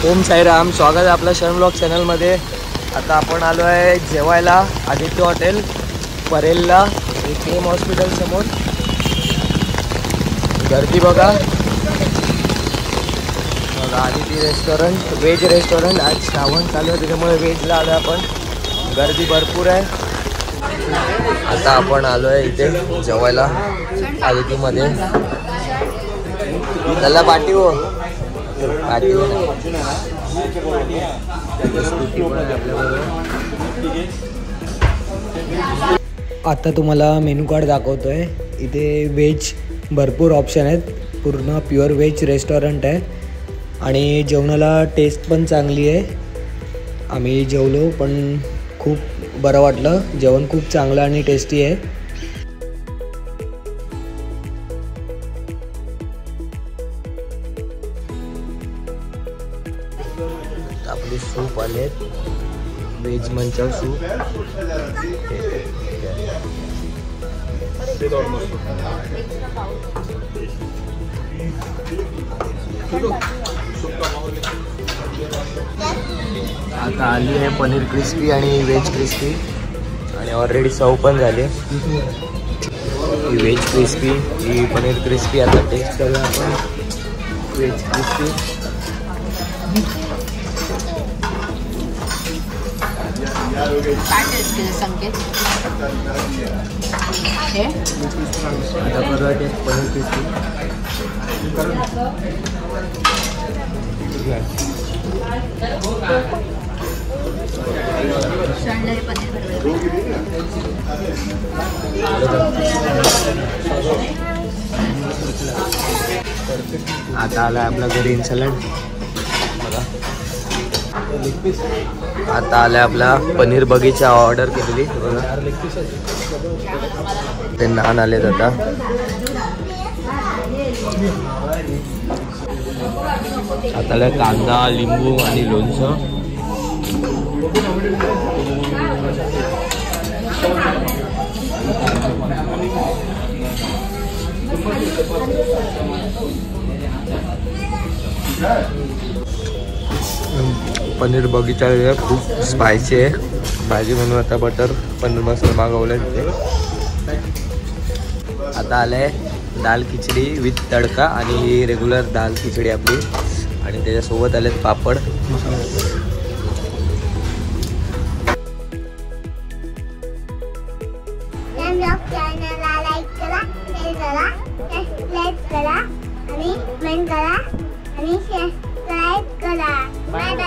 ओम साईराम, स्वागत आहे आपल्या शरण ब्लॉग चॅनलमध्ये। आता आपण आलो आहे जेवायला आदित्य हॉटेल परेलला, केम हॉस्पिटल समोर। गर्दी बघा, आदित्य रेस्टॉरंट व्हेज रेस्टॉरंट। आज श्रावण चालू आहे त्याच्यामुळे व्हेजला आलो आपण, गर्दी भरपूर आहे। आता आपण आलो आहे इथे जेवायला आदित्यमध्ये। त्याला पाठीव आता तुम्हाला मेनू कार्ड दाखवतोय। इथे व्हेज भरपूर ऑप्शन आहेत, पूर्ण प्युअर व्हेज रेस्टॉरंट आहे आणि जेवणाला टेस्ट पण चांगली आहे। आम्ही जेवलो पण खूप बरं वाटलं, जेवण खूप चांगलं आणि टेस्टी आहे। आपली सूप आले, व्हेज मंचाव सूप। आता आली आहे पनीर क्रिस्पी आणि व्हेज क्रिस्पी आणि ऑलरेडी सर्व पण झाले। ही व्हेज क्रिस्पी, ही पनीर क्रिस्पी। आता टेस्ट करूया आपण व्हेज क्रिस्पी। संकेत आता करूया टेस्ट पनीर क्रिस्पी। आता आला आपला ग्रीन सॅलड बघा। आता आला आपला पनीर बगीचा ऑर्डर केलेली बघा, ते नान आलेत। आता आता कांदा, लिंबू आणि लोणचं। पनीर बगीचा खूप स्पायसी आहे भाजी, म्हणून आता बटर पनीर मसाला मागवलाय तिथे। आता आलाय दाल खिचडी विथ तडका आणि रेग्युलर दाल खिचडी आपली, आणि त्याच्यासोबत आलेत पापड। Bye bye.